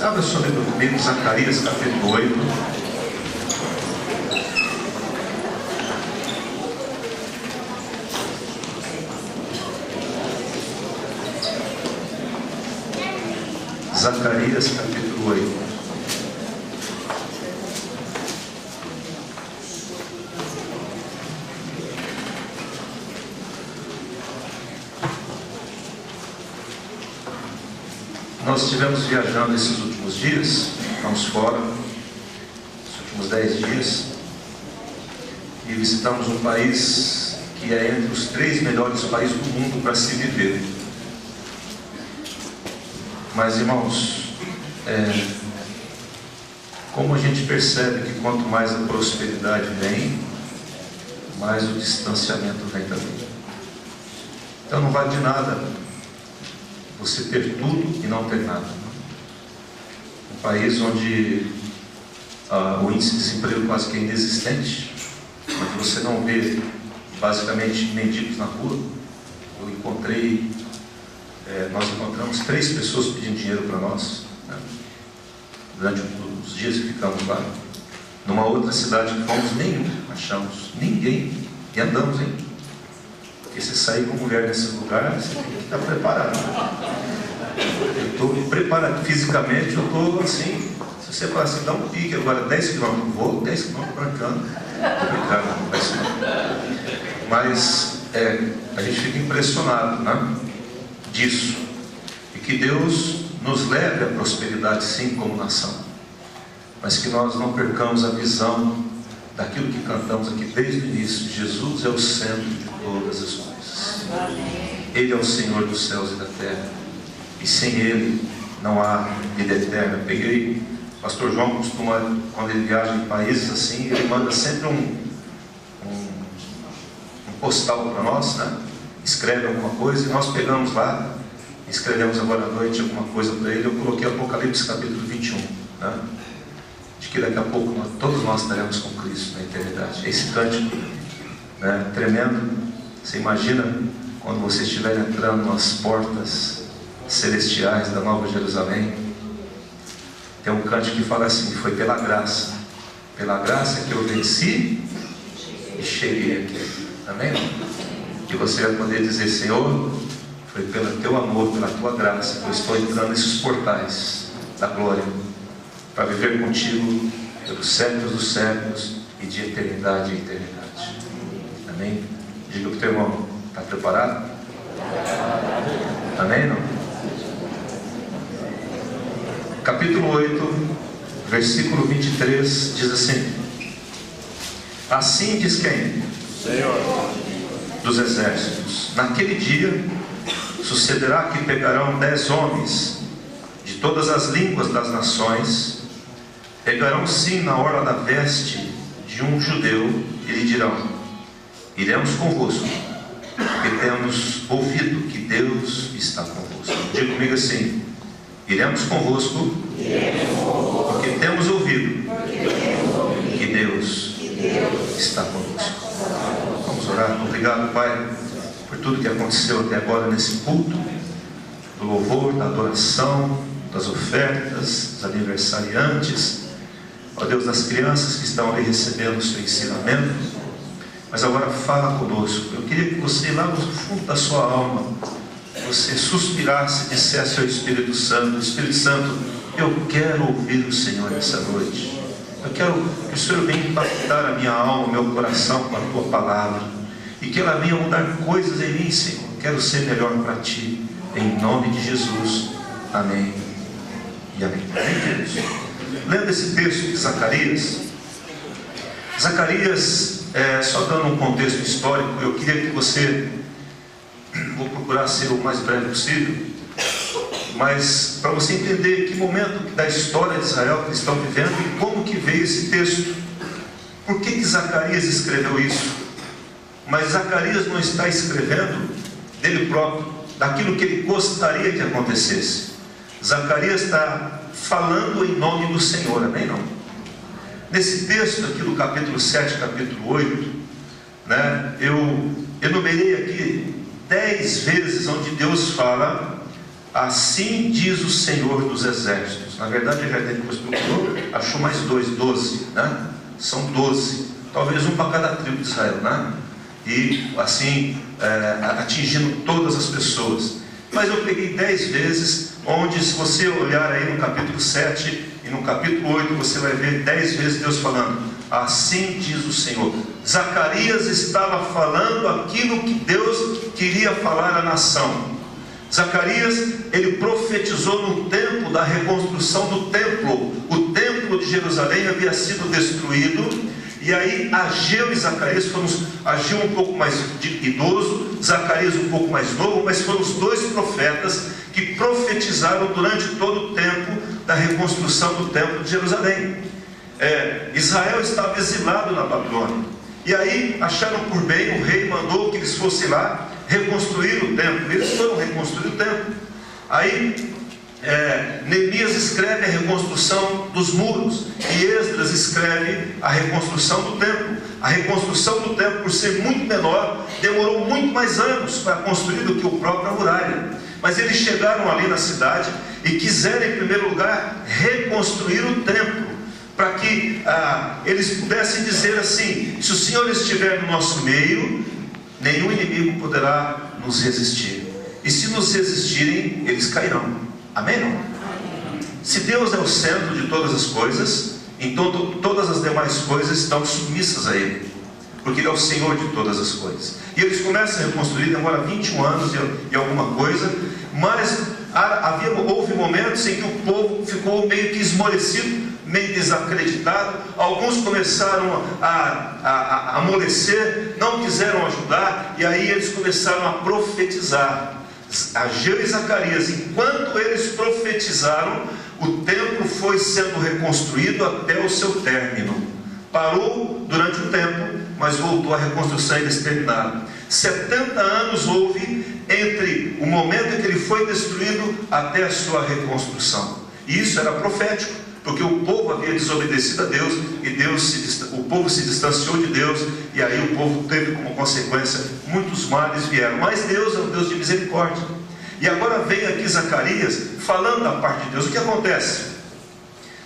Abra sua Bíblia comigo, Zacarias capítulo 8. Zacarias capítulo 8. Nós estivemos viajando esses últimos dias, estamos fora, nos últimos 10 dias, e visitamos um país que é entre os 3 melhores países do mundo para se viver. Mas, irmãos, como a gente percebe que quanto mais a prosperidade vem, mais o distanciamento vem também. Então não vale de nada você ter tudo e não ter nada. Um país onde o índice de desemprego quase que é inexistente, onde você não vê basicamente mendigos na rua. Nós encontramos 3 pessoas pedindo dinheiro para nós, né? Durante os dias que ficamos lá. Numa outra cidade que fomos, nenhum achamos, ninguém, e andamos, hein? Porque se sair com mulher nesse lugar, você tem que estar preparado. Eu estou preparado fisicamente, eu estou assim. Se você falar assim, dá um pique agora, 10 km, vou 10 km brancando. Estou brincando, não vai ser não. Mas a gente fica impressionado, né, disso. E que Deus nos leve à prosperidade, sim, como nação. Mas que nós não percamos a visão daquilo que cantamos aqui desde o início. Jesus é o centro de todas as coisas. Ele é o Senhor dos céus e da terra. E sem Ele não há vida eterna. O pastor João costuma, quando ele viaja em países assim, ele manda sempre um postal para nós, né? Escreve alguma coisa e nós pegamos lá, escrevemos agora à noite alguma coisa para ele. Eu coloquei Apocalipse capítulo 21, né? De que daqui a pouco todos nós estaremos com Cristo na eternidade. Esse cântico, né, tremendo. Você imagina quando você estiver entrando nas portas celestiais da Nova Jerusalém. Tem um cântico que fala assim: foi pela graça que eu venci e cheguei aqui. Amém? E você vai poder dizer: Senhor, foi pelo teu amor, pela tua graça que eu estou entrando nesses portais da glória, para viver contigo pelos séculos dos séculos e de eternidade em eternidade. Amém? Diga para o teu irmão: está preparado? Amém? Não? Capítulo 8, versículo 23 diz assim: assim diz quem? Senhor dos exércitos: naquele dia sucederá que pegarão 10 homens de todas as línguas das nações, pegarão sim na orla da veste de um judeu e lhe dirão: iremos convosco, porque temos ouvido que Deus está convosco. Diga comigo assim: iremos convosco, porque temos ouvido que Deus está conosco. Vamos orar. Obrigado, Pai, por tudo que aconteceu até agora nesse culto, do louvor, da adoração, das ofertas, dos aniversariantes, ó Deus, das crianças que estão ali recebendo o seu ensinamento. Mas agora fala conosco. Eu queria que você, lá no fundo da sua alma, você suspirasse e dissesse ao Espírito Santo: Espírito Santo, eu quero ouvir o Senhor essa noite. Eu quero que o Senhor venha impactar a minha alma, o meu coração com a tua palavra, e que ela venha mudar coisas em mim, Senhor. Quero ser melhor para ti, em nome de Jesus. Amém e amém. Amém, queridos? Lendo esse texto de Zacarias, só dando um contexto histórico, eu queria que você, vou procurar ser o mais breve possível, mas para você entender que momento da história de Israel que eles estão vivendo e como que veio esse texto. Por que Zacarias escreveu isso? Mas Zacarias não está escrevendo dele próprio, daquilo que ele gostaria que acontecesse. Zacarias está falando em nome do Senhor, amém? Não? Nesse texto aqui do capítulo 7, capítulo 8, né, eu enumerei aqui 10 vezes onde Deus fala: assim diz o Senhor dos exércitos. Na verdade, ele já depois procurou, achou mais 12, né? São 12, talvez um para cada tribo de Israel, né? E assim, atingindo todas as pessoas. Mas eu peguei 10 vezes, onde se você olhar aí no capítulo 7 e no capítulo 8, você vai ver 10 vezes Deus falando: assim diz o Senhor. Zacarias estava falando aquilo que Deus queria falar à nação. Zacarias, ele profetizou no tempo da reconstrução do templo. O templo de Jerusalém havia sido destruído, e aí Ageu e Zacarias foram, Ageu um pouco mais idoso, Zacarias um pouco mais novo, mas foram os dois profetas que profetizaram durante todo o tempo da reconstrução do templo de Jerusalém. Israel estava exilado na Babilônia, e aí acharam por bem, o rei mandou que eles fossem lá reconstruir o templo. Eles foram reconstruir o templo. Aí Neemias escreve a reconstrução dos muros, e Esdras escreve a reconstrução do templo. A reconstrução do templo, por ser muito menor, demorou muito mais anos para construir do que o próprio muralha. Mas eles chegaram ali na cidade e quiseram, em primeiro lugar, reconstruir o templo, para que eles pudessem dizer assim: se o Senhor estiver no nosso meio, nenhum inimigo poderá nos resistir, e se nos resistirem, eles cairão. Amém? Não? Se Deus é o centro de todas as coisas, então todas as demais coisas estão submissas a Ele, porque Ele é o Senhor de todas as coisas. E eles começam a reconstruir, demora 21 anos e alguma coisa, mas houve momentos em que o povo ficou meio que esmorecido, meio desacreditado. Alguns começaram a amolecer, não quiseram ajudar, e aí eles começaram a profetizar. Ageu e Zacarias, enquanto eles profetizaram, o templo foi sendo reconstruído até o seu término. Parou durante um tempo, mas voltou à reconstrução inexterminada. 70 anos houve entre o momento em que ele foi destruído até a sua reconstrução. E isso era profético, porque o povo havia desobedecido a Deus, e o povo se distanciou de Deus, e aí o povo teve como consequência muitos males vieram. Mas Deus é um Deus de misericórdia. E agora vem aqui Zacarias falando da parte de Deus. O que acontece?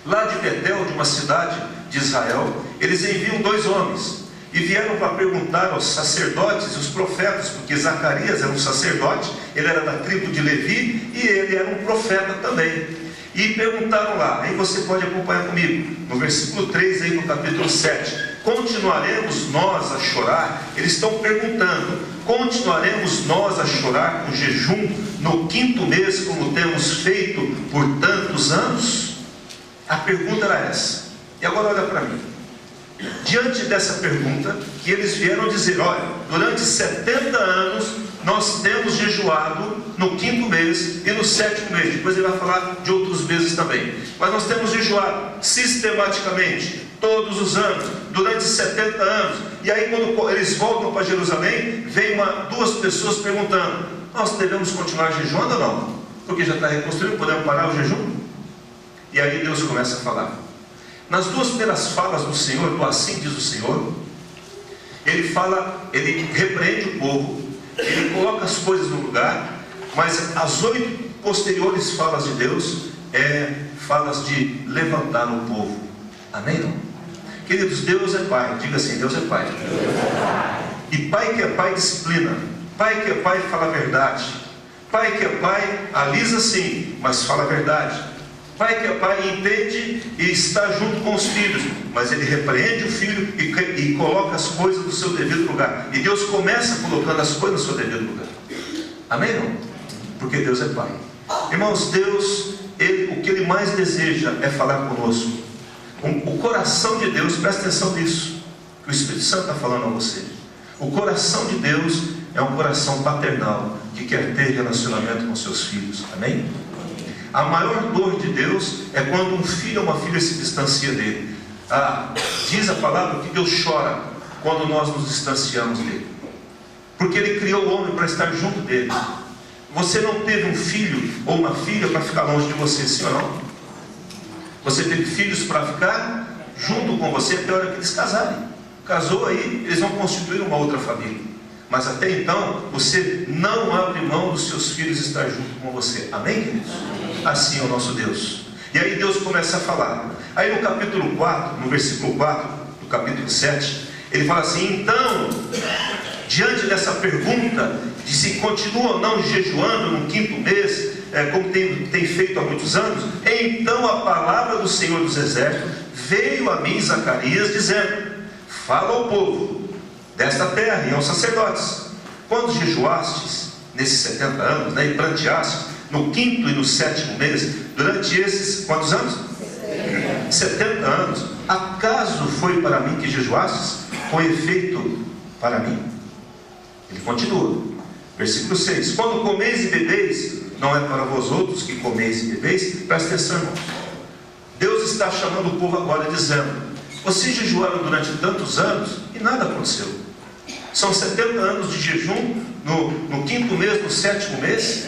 Lá de Betel, de uma cidade de Israel, eles enviam 2 homens, e vieram para perguntar aos sacerdotes e os profetas, porque Zacarias era um sacerdote, ele era da tribo de Levi, e ele era um profeta também. E perguntaram lá, aí você pode acompanhar comigo, no versículo 3, aí no capítulo 7, continuaremos nós a chorar? Eles estão perguntando: continuaremos nós a chorar com jejum no 5º mês, como temos feito por tantos anos? A pergunta era essa. E agora olha para mim. Diante dessa pergunta, que eles vieram dizer: olha, durante 70 anos nós temos jejuado no 5º mês e no 7º mês. Depois ele vai falar de outros meses também. Mas nós temos jejuado sistematicamente, todos os anos, durante 70 anos. E aí quando eles voltam para Jerusalém, vem 2 pessoas perguntando: nós devemos continuar jejuando ou não? Porque já está reconstruído, podemos parar o jejum? E aí Deus começa a falar. Nas 2 primeiras falas do Senhor, do assim diz o Senhor, ele fala, ele repreende o povo, ele coloca as coisas no lugar, mas as 8 posteriores falas de Deus falas de levantar o povo. Amém? Não? Queridos, Deus é Pai. Diga assim: Deus é Pai. E Pai que é Pai disciplina. Pai que é Pai fala a verdade. Pai que é Pai alisa sim, mas fala a verdade. Pai que é Pai entende e está junto com os filhos, mas ele repreende o filho e coloca as coisas no seu devido lugar. E Deus começa colocando as coisas no seu devido lugar. Amém? Não? Porque Deus é Pai. Irmãos, Deus, o que Ele mais deseja é falar conosco. O coração de Deus, presta atenção nisso, que o Espírito Santo está falando a você. O coração de Deus é um coração paternal, que quer ter relacionamento com seus filhos. Amém? A maior dor de Deus é quando um filho ou uma filha se distancia dele. Diz a palavra que Deus chora quando nós nos distanciamos dele, porque Ele criou o homem para estar junto dele. Você não teve um filho ou uma filha para ficar longe de você, sim ou não? Você teve filhos para ficar junto com você até a hora que eles casarem. Casou aí, eles vão constituir uma outra família. Mas até então, você não abre mão dos seus filhos estar junto com você. Amém, queridos? Assim é o nosso Deus. E aí Deus começa a falar. Aí no capítulo 4, no versículo 4 do capítulo 7, ele fala assim: então, diante dessa pergunta de se continua ou não jejuando no quinto mês, como tem feito há muitos anos, então a palavra do Senhor dos Exércitos veio a mim, Zacarias, dizendo: fala ao povo desta terra e aos sacerdotes, quando jejuastes nesses 70 anos, e planteastes no quinto e no sétimo mês, durante esses, quantos anos? 70 anos, acaso foi para mim que jejuastes? Com efeito para mim. Ele continua, versículo 6: quando comeis e bebeis, não é para vós outros que comeis e bebeis. Presta atenção, irmãos. Deus está chamando o povo agora, dizendo: vocês jejuaram durante tantos anos e nada aconteceu. São 70 anos de jejum no quinto mês, no sétimo mês,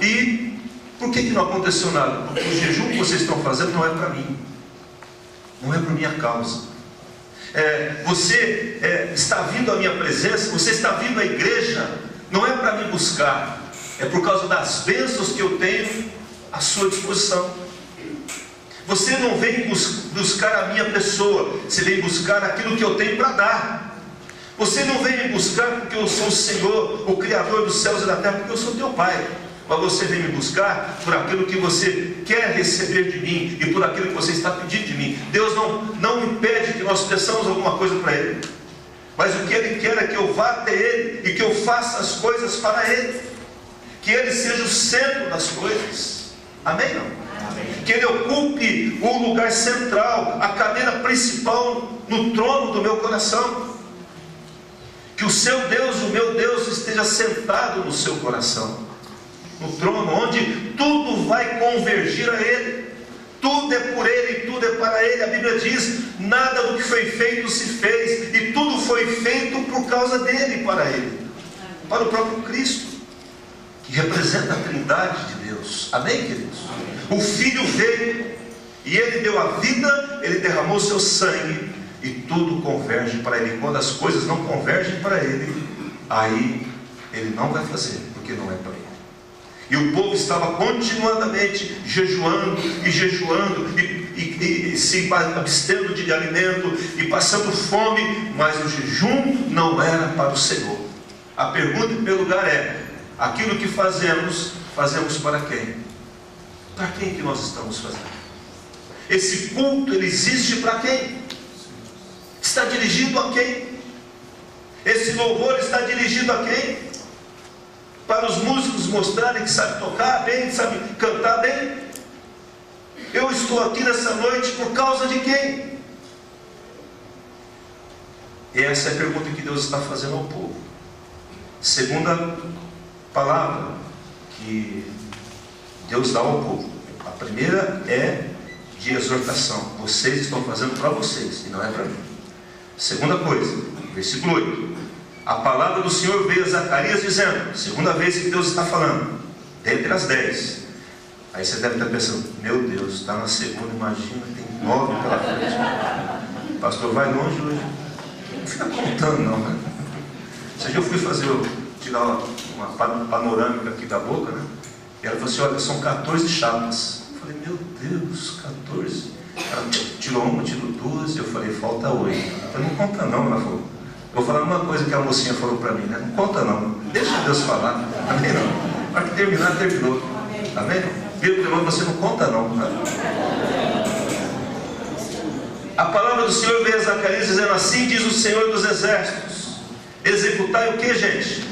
e por que não aconteceu nada? Porque o jejum que vocês estão fazendo não é para mim, não é por minha causa. Você está vindo à minha presença, você está vindo à igreja, não é para me buscar, é por causa das bênçãos que eu tenho à sua disposição. Você não vem buscar a minha pessoa, você vem buscar aquilo que eu tenho para dar. Você não vem me buscar porque eu sou o Senhor, o Criador dos céus e da terra, porque eu sou teu Pai. Mas você vem me buscar por aquilo que você quer receber de mim e por aquilo que você está pedindo de mim. Deus não impede que nós peçamos alguma coisa para Ele, mas o que Ele quer é que eu vá até Ele e que eu faça as coisas para Ele, que Ele seja o centro das coisas. Amém? Não? Amém. Que Ele ocupe o lugar central, a cadeira principal no trono do meu coração. Que o seu Deus, o meu Deus, esteja sentado no seu coração, no trono, onde tudo vai convergir a Ele. Tudo é por Ele e tudo é para Ele. A Bíblia diz: nada do que foi feito se fez, e tudo foi feito por causa dEle e para Ele, para o próprio Cristo, que representa a Trindade de Deus. Amém, queridos? O Filho veio e Ele deu a vida, Ele derramou seu sangue, e tudo converge para Ele. Quando as coisas não convergem para Ele, aí Ele não vai fazer, porque não é para Ele. E o povo estava continuadamente jejuando e jejuando e se abstendo de alimento e passando fome, mas o jejum não era para o Senhor. A pergunta em primeiro lugar é: aquilo que fazemos, fazemos para quem? Para quem que nós estamos fazendo? Esse culto, ele existe para quem? Está dirigido a quem? Esse louvor está dirigido a quem? Para os músicos mostrarem que sabe tocar bem, que sabe cantar bem? Eu estou aqui nessa noite por causa de quem? E essa é a pergunta que Deus está fazendo ao povo. Segunda palavra que Deus dá ao povo. A primeira é de exortação. Vocês estão fazendo para vocês e não é para mim. Segunda coisa, versículo 8: a palavra do Senhor veio a Zacarias dizendo, segunda vez que Deus está falando, dentre as 10. Aí você deve estar pensando: meu Deus, está na segunda, imagina, tem 9 pela frente. O pastor vai longe hoje. Não fica contando não, né? Esse dia eu fui tirar uma panorâmica aqui da boca, né? E ela falou assim: olha, são 14 chapas. Eu falei: meu Deus, 14. Ela tirou uma, tirou duas. Eu falei: falta 8. Eu falei: não conta não. Ela falou: vou falar uma coisa que a mocinha falou para mim, né? Não conta não, deixa Deus falar. Amém não? Para que terminar, terminou. Amém? Viu, irmão, você não conta não. A palavra do Senhor veio a Zacarias dizendo: assim diz o Senhor dos Exércitos: executai o que, gente?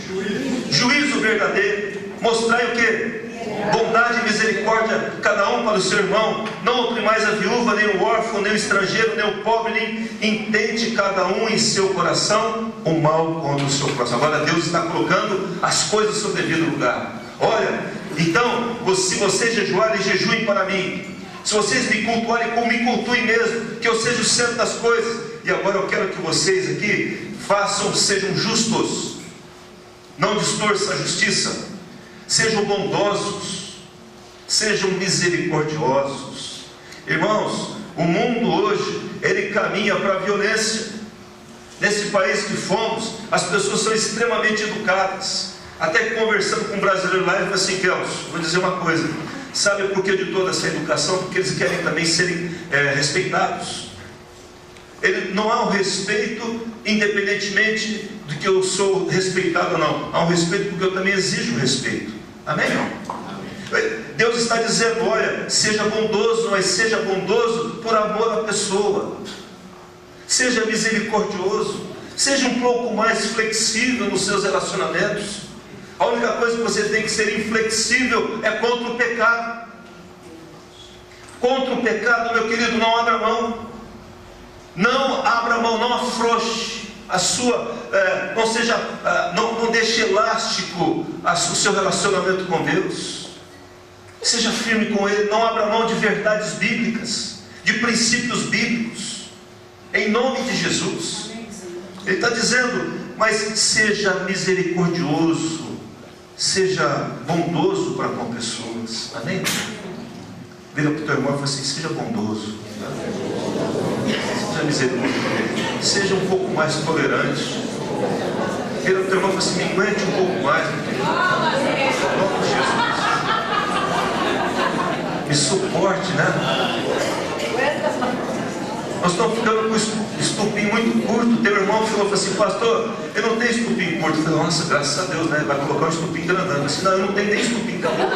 Juízo verdadeiro. Mostrai o que? Bondade e misericórdia, cada um para o seu irmão. Não oprimais a viúva, nem o órfão, nem o estrangeiro, nem o pobre, nem intente cada um em seu coração o mal contra o seu próximo. Agora Deus está colocando as coisas no seu devido lugar. Olha, então, se vocês jejuarem, jejuem para mim. Se vocês me cultuarem, me cultuem mesmo, que eu seja o centro das coisas. E agora eu quero que vocês aqui sejam justos, não distorçam a justiça. Sejam bondosos, sejam misericordiosos. Irmãos, o mundo hoje, ele caminha para a violência. Nesse país que fomos, as pessoas são extremamente educadas. Até que conversando com um brasileiro lá, ele falou assim: Kelso, vou dizer uma coisa, Sabe por que de toda essa educação? Porque eles querem também serem respeitados. Não há um respeito independentemente de que eu sou respeitado ou não. Há um respeito porque eu também exijo respeito. Amém? Não? Deus está dizendo, olha, seja bondoso, mas seja bondoso por amor à pessoa. Seja misericordioso. Seja um pouco mais flexível nos seus relacionamentos. A única coisa que você tem que ser inflexível é contra o pecado. Contra o pecado, meu querido, não abra mão. Não abra mão, não afrouxe a sua, não deixe elástico o seu relacionamento com Deus. Seja firme com Ele, não abra mão de verdades bíblicas, de princípios bíblicos, em nome de Jesus. Ele está dizendo, mas seja misericordioso, seja bondoso para com pessoas. Amém? Vira para o teu irmão e fala assim, seja bondoso, seja misericordioso, seja um pouco mais tolerante. Vira para o teu irmão e fala assim, me aguente um pouco mais, meu querido. Em nome de Jesus. Me suporte, né? Nós estamos ficando com estupim muito curto. Teu irmão falou assim, pastor, eu não tenho estupim curto. Eu falei, nossa, graças a Deus, né? Vai colocar um estupim grandão. Assim, não, eu não tenho nem estupim, acabou.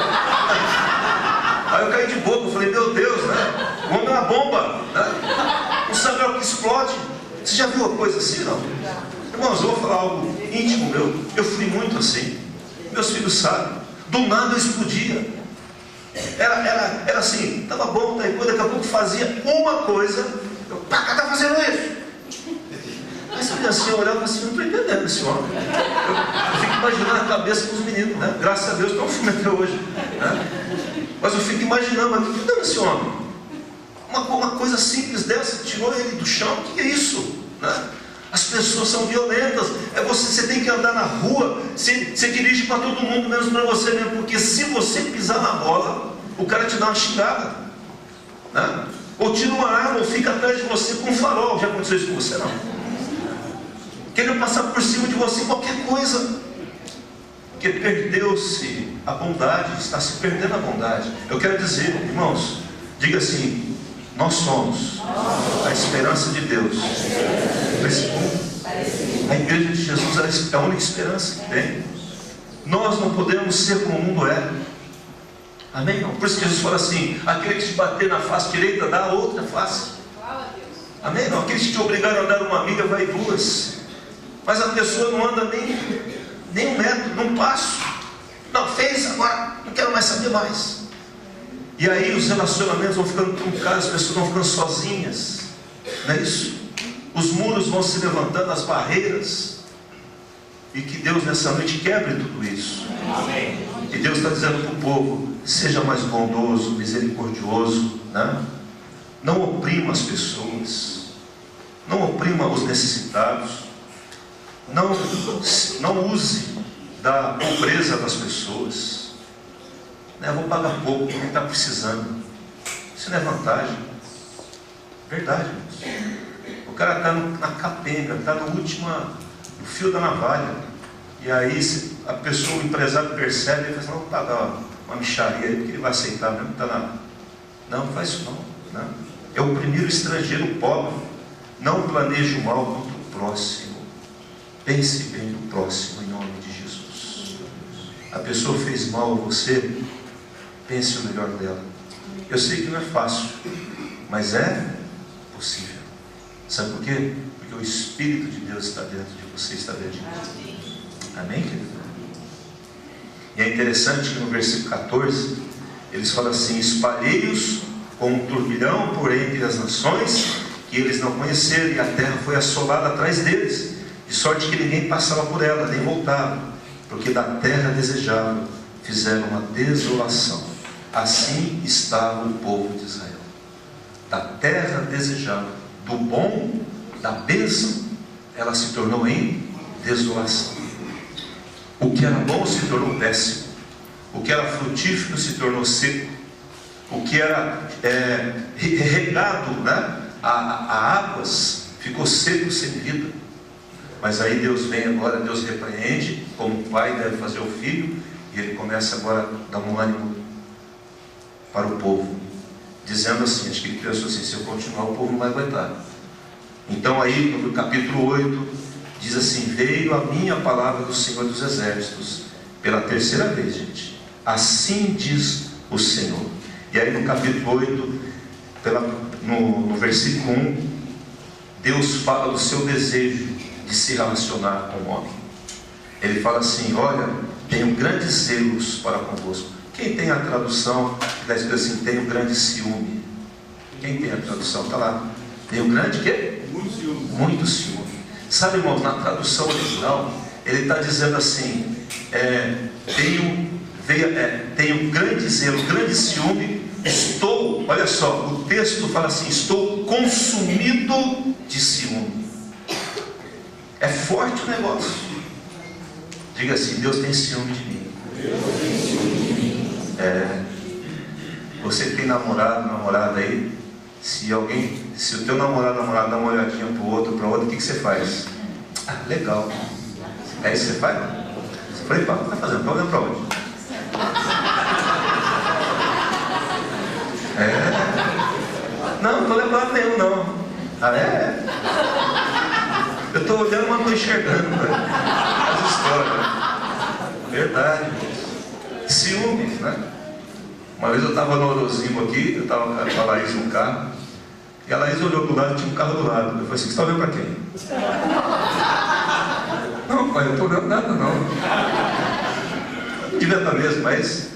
Aí eu caí de boca, eu falei, meu Deus, né? O homem é uma bomba, né? Não sabe o que explode. Você já viu uma coisa assim, não? Irmãos, eu vou falar algo íntimo meu. Eu fui muito assim. Meus filhos sabem. Do nada eu explodia. Era assim, estava bom, daí daqui a pouco fazia uma coisa. Eu, está fazendo isso? Aí a criancinha olhava assim, não estou entendendo esse homem. Eu fico imaginando a cabeça dos meninos, né? Graças a Deus estão filme até hoje, né? Mas eu fico imaginando, mas o que deu esse homem? Uma coisa simples dessa, tirou ele do chão, o que é isso? Né? As pessoas são violentas. Você tem que andar na rua, você dirige para todo mundo, menos para você mesmo, porque se você pisar na bola, o cara te dá uma xingada, né? Ou tira uma arma, ou fica atrás de você com um farol. Já aconteceu isso com você? Não. Querendo passar por cima de você qualquer coisa. Porque perdeu-se a bondade, está se perdendo a bondade. Eu quero dizer, irmãos, diga assim, nós somos a esperança de Deus nesse mundo. A igreja de Jesus é a única esperança que tem. Nós não podemos ser como o mundo é. Amém? Não? Por isso que Jesus fala assim, aquele que te bater na face direita, dá a outra face. Amém? Não? Aqueles que te obrigaram a andar uma milha, vai duas. Mas a pessoa não anda nem um metro, não passo. Não, fez, agora não quero mais saber mais. E aí os relacionamentos vão ficando truncados, as pessoas vão ficando sozinhas. Não é isso? Os muros vão se levantando, as barreiras. E que Deus nessa noite quebre tudo isso. Amém. E Deus está dizendo para o povo, seja mais bondoso, misericordioso, né? Não oprima as pessoas, não oprima os necessitados, não use da pobreza das pessoas, né? Vou pagar pouco, quem está precisando. Isso não é vantagem. Verdade, irmãos. O cara está na capenga, está no fio da navalha. E aí a pessoa, o empresário percebe e fala assim, não, vou pagar uma mixaria aí, porque ele vai aceitar mesmo, está nada. Não, faz isso não, né? É oprimir o estrangeiro pobre. Não planeje o mal contra o próximo. Pense bem no próximo em nome de Jesus. A pessoa fez mal a você, pense o melhor dela. Eu sei que não é fácil, mas é possível. Sabe por quê? Porque o Espírito de Deus está dentro de você, está dentro de mim. Amém, querido? E é interessante que no versículo 14, eles falam assim, espalhei-os como um turbilhão por entre as nações, que eles não conheceram, e a terra foi assolada atrás deles, de sorte que ninguém passava por ela, nem voltava, porque da terra desejável fizeram uma desolação. Assim estava o povo de Israel. Da terra desejável, do bom, da bênção, ela se tornou em desolação. O que era bom se tornou péssimo. O que era frutífero se tornou seco. O que era regado, né, a águas ficou seco, sem vida. Mas aí Deus vem agora, Deus repreende, como o pai deve fazer o filho, e ele começa agora a dar um ânimo. para o povo, dizendo assim, acho que ele pensou assim, se eu continuar o povo não vai aguentar. Então aí no capítulo 8, diz assim, veio a minha palavra do Senhor dos Exércitos, pela terceira vez, gente, assim diz o Senhor. E aí no capítulo 8, no versículo 1, Deus fala do seu desejo de se relacionar com o homem. Ele fala assim, olha, tenho grandes zelos para convosco. Quem tem a tradução que está escrito assim, tenho grande ciúme? Quem tem a tradução? Está lá. Tenho grande quê? Muito ciúme. Muito ciúme. Sabe, irmãos, na tradução original, ele está dizendo assim, tenho grande zelo, grande ciúme, estou, olha só, o texto fala assim, estou consumido de ciúme. É forte o negócio. Diga assim, Deus tem ciúme de mim. Você que tem namorada aí, se o teu namorado dá uma olhadinha para outra, o que você faz? Ah, legal. É isso que você faz? Você falei, pá, o que tá fazendo? Tá olhando para onde? Não estou lembrando nenhum, não. Ah, é? Eu estou olhando, mas não estou enxergando, né? As histórias. Verdade. Ciúmes, né? Uma vez eu estava no Orozimo aqui, eu estava com a Laís no carro, e a Laís olhou do lado e tinha um carro do lado. Eu falei assim, você está olhando para quem? Não, pai, eu não estou olhando nada, não. Não devia estar mesmo, mas,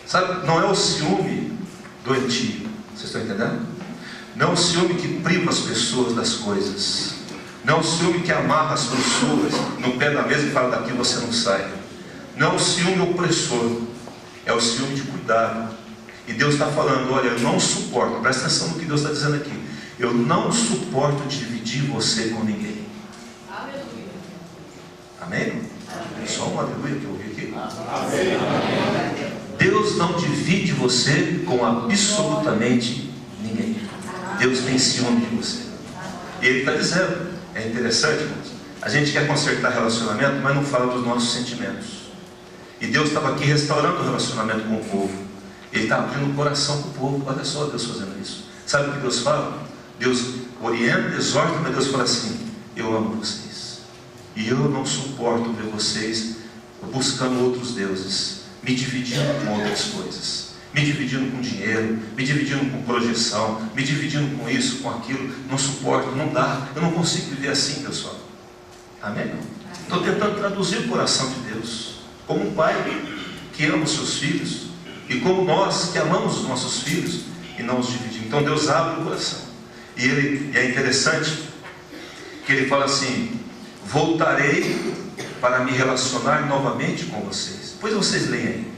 sabe, não é o ciúme doentio. Vocês estão entendendo? Não é o ciúme que priva as pessoas das coisas. Não é o ciúme que amarra as pessoas no pé da mesa e fala, daqui você não sai. Não é o ciúme opressor. É o ciúme de cuidado. E Deus está falando, olha, eu não suporto, presta atenção no que Deus está dizendo aqui. Eu não suporto dividir você com ninguém. Aleluia. Amém? Só um aleluia que eu ouvi aqui. Amém. Deus não divide você com absolutamente ninguém. Deus tem ciúme de você. E Ele está dizendo, é interessante, irmãos, a gente quer consertar relacionamento, mas não fala dos nossos sentimentos. E Deus estava aqui restaurando o relacionamento com o povo. Ele está abrindo o coração para o povo. Olha só Deus fazendo isso. Sabe o que Deus fala? Deus orienta, exorta, mas Deus fala assim, eu amo vocês. E eu não suporto ver vocês buscando outros deuses, me dividindo com outras coisas, me dividindo com dinheiro, me dividindo com projeção, me dividindo com isso, com aquilo. Não suporto, não dá. Eu não consigo viver assim, pessoal. Amém? Estou tentando traduzir o coração de Deus. Como um pai que ama os seus filhos, e como nós que amamos os nossos filhos e não os dividimos. Então Deus abre o coração. E é interessante que Ele fala assim, voltarei para me relacionar novamente com vocês. Depois vocês leem aí.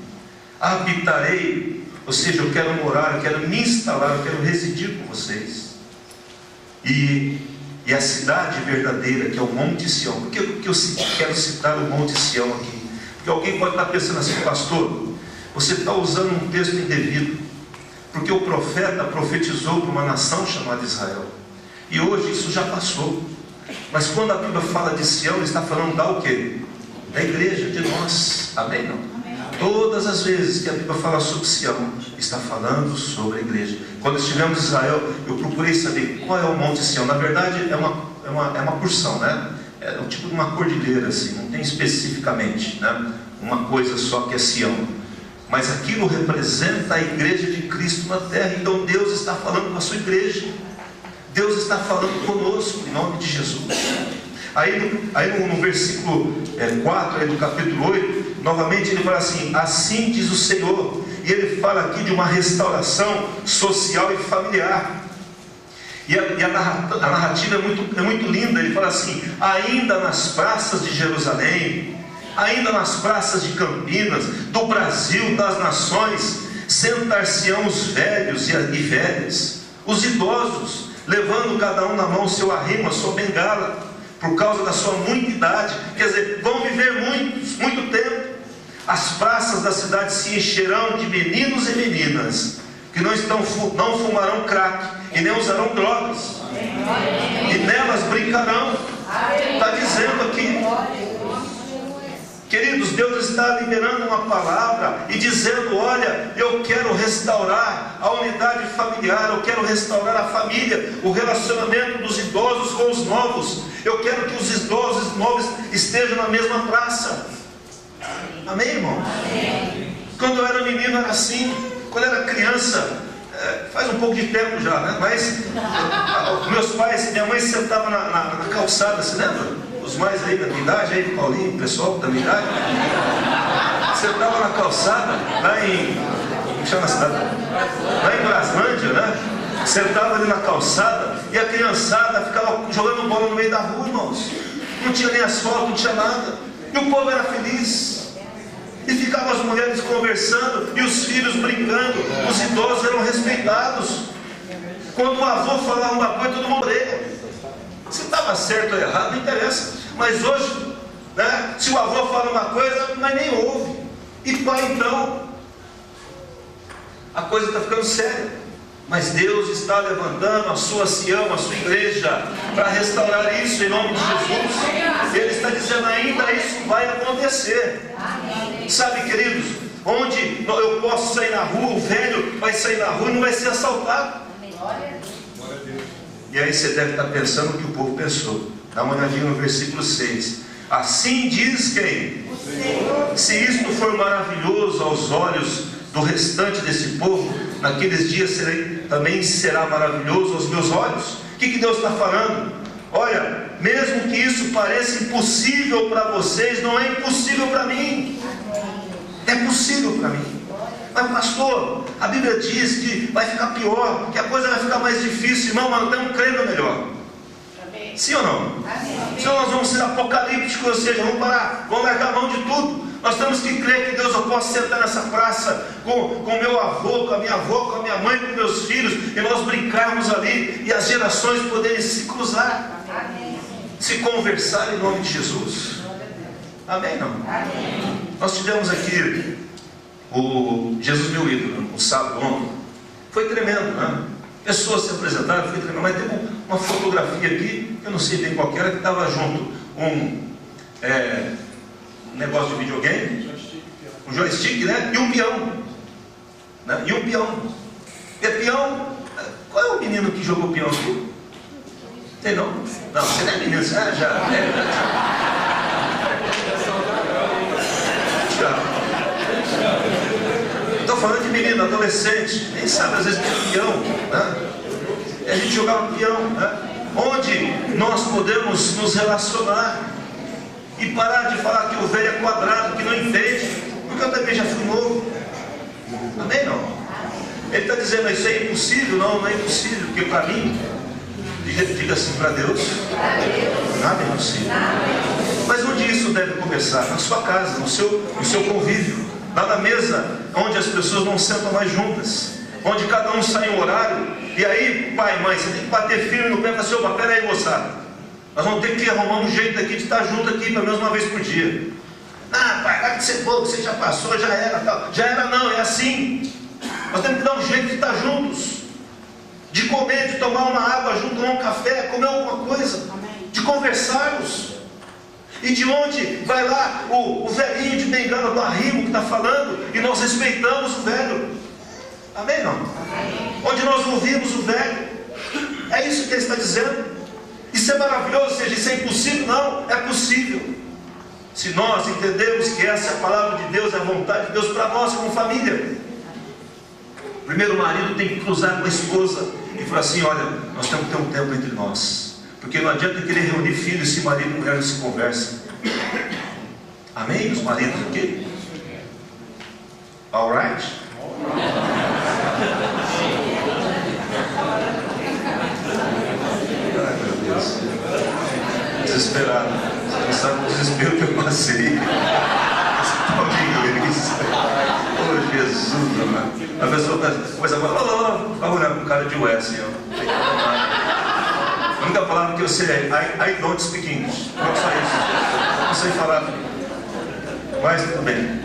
Habitarei, ou seja, eu quero morar, eu quero me instalar, eu quero residir com vocês. E a cidade verdadeira, que é o Monte Sião. Por que eu quero citar o Monte Sião aqui? Porque alguém pode estar pensando assim, pastor, você está usando um texto indevido, porque o profeta profetizou para uma nação chamada Israel, e hoje isso já passou. Mas quando a Bíblia fala de Sião, ele está falando da o quê? Da igreja, de nós. Amém? Não? Amém. Todas as vezes que a Bíblia fala sobre Sião, está falando sobre a igreja. Quando estivemos em Israel, eu procurei saber qual é o Monte Sião. Na verdade é uma porção, né? É um tipo de uma cordilheira assim, não tem especificamente, né, uma coisa só que é Sião. Mas aquilo representa a igreja de Cristo na terra. Então Deus está falando com a sua igreja. Deus está falando conosco, em nome de Jesus. Aí no versículo 4 aí do capítulo 8, novamente ele fala assim, assim diz o Senhor. E ele fala aqui de uma restauração social e familiar. E a narrativa é muito linda. Ele fala assim, ainda nas praças de Jerusalém, ainda nas praças de Campinas, do Brasil, das nações, sentar-se-ão os velhos e velhas, os idosos, levando cada um na mão o seu arrimo, a sua bengala, por causa da sua muita idade. Quer dizer, vão viver muito tempo. As praças da cidade se encherão de meninos e meninas, que não fumarão crack, e nem usarão drogas, e nelas brincarão. Está dizendo aqui. Queridos, Deus está liberando uma palavra e dizendo: olha, eu quero restaurar a unidade familiar, eu quero restaurar a família, o relacionamento dos idosos com os novos. Eu quero que os idosos e novos estejam na mesma praça. Amém, irmão? Amém. Quando eu era menino era assim. Quando eu era criança, faz um pouco de tempo já, né? Mas meus pais, minha mãe sentava na calçada, se lembra? Os mais aí da minha idade, aí do Paulinho, o pessoal da minha idade, sentava na calçada, lá em, como chama a cidade? Lá em Braslândia, né? Sentava ali na calçada e a criançada ficava jogando bola no meio da rua, irmãos. Não tinha nem asfalto, não tinha nada. E o povo era feliz. E ficavam as mulheres conversando e os filhos brincando. Os idosos eram respeitados. Quando o avô falava uma coisa, todo mundo orelha. Se estava certo ou errado, não interessa. Mas hoje, né, se o avô fala uma coisa, mas nem ouve. E pai, então, a coisa está ficando séria. Mas Deus está levantando a sua Sião, a sua igreja, para restaurar isso em nome de Jesus. Ele está dizendo: ainda isso vai acontecer. Sabe, queridos, onde eu posso sair na rua, o velho vai sair na rua e não vai ser assaltado. E aí você deve estar pensando o que o povo pensou. Dá uma olhadinha no versículo 6. Assim diz quem? Se isto for maravilhoso aos olhos do restante desse povo, naqueles dias também será maravilhoso aos meus olhos. O que Deus está falando? Olha, mesmo que isso pareça impossível para vocês, não é impossível para mim. É possível para mim. Mas pastor, a Bíblia diz que vai ficar pior, que a coisa vai ficar mais difícil, irmão, mas estamos crendo melhor. Amém. Sim ou não? Amém. Senão nós vamos ser apocalípticos, ou seja, vamos parar, vamos largar a mão de tudo. Nós temos que crer que Deus, eu posso sentar nessa praça com meu avô, com a minha avó, com a minha mãe, com meus filhos, e nós brincarmos ali, e as gerações poderem se cruzar. Amém. Se conversar em nome de Jesus. Amém, não? Amém. Nós tivemos aqui o Jesus Meu Ídolo, um sábado ontem. Foi tremendo, né? Pessoas se apresentaram, foi tremendo. Mas tem uma fotografia aqui, eu não sei bem qual que era, que estava junto um negócio de videogame, um joystick, né? E um peão, né? E um peão. E peão, qual é o menino que jogou peão aqui? Tem não? Não, você não é menino, você já estou falando de menino, adolescente, nem sabe às vezes que é peão, né? E a gente jogava peão, né? Onde nós podemos nos relacionar e parar de falar que o velho é quadrado, que não entende, porque eu também já fui novo. Amém? Não? Ele está dizendo: isso é impossível. Não é impossível, porque para mim, diga assim para Deus, nada é impossível. Mas onde isso deve começar? Na sua casa, no seu convívio, lá na mesa onde as pessoas não sentam mais juntas, onde cada um sai em um horário. E aí, pai, mãe, você tem que bater firme no pé e falar assim: opa, pera aí, moçada, nós vamos ter que arrumar um jeito aqui de estar junto aqui pelo menos uma vez por dia. Ah, pai, vai que ser bobo, você já passou, já era, tal. Já era não, é assim. Nós temos que dar um jeito de estar juntos, de comer, de tomar uma água junto, tomar um café, comer alguma coisa, de conversarmos. E de onde vai lá o velhinho de bengala do arrimo que está falando, e nós respeitamos o velho. Amém, não? Amém. Onde nós ouvimos o velho. É isso que ele está dizendo. Isso é maravilhoso, ou seja, isso é impossível? Não, é possível. Se nós entendemos que essa é a palavra de Deus, é a vontade de Deus para nós como família. O primeiro marido tem que cruzar com a esposa e falar assim: olha, nós temos que ter um tempo entre nós. Porque não adianta querer reunir filhos se marido e mulher não se conversam. Amém? Os maridos aqui? Alright? Ai, meu Deus. Desesperado. Você não sabe o desespero que eu passei. Oh, Jesus, mano. A pessoa começa a falar, vai olhar para o cara de Wesley. A única palavra que eu sei é I don't speak English. Não só isso. Não sei falar. Mas tudo bem.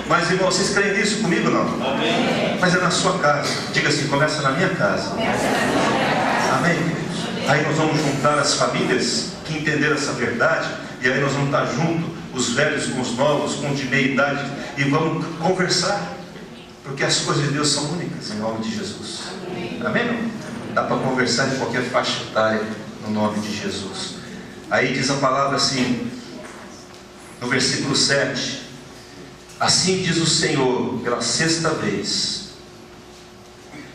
Mas irmão, vocês creem nisso comigo ou não? Amém. Mas é na sua casa. Diga assim: começa na minha casa. Amém? Aí nós vamos juntar as famílias que entenderam essa verdade. E aí nós vamos estar juntos, os velhos com os novos, com os de meia idade, e vamos conversar, porque as coisas de Deus são únicas, em nome de Jesus. Amém? Não? Dá para conversar em qualquer faixa etária, no nome de Jesus. Aí diz a palavra assim, no versículo 7, assim diz o Senhor, pela 6ª vez,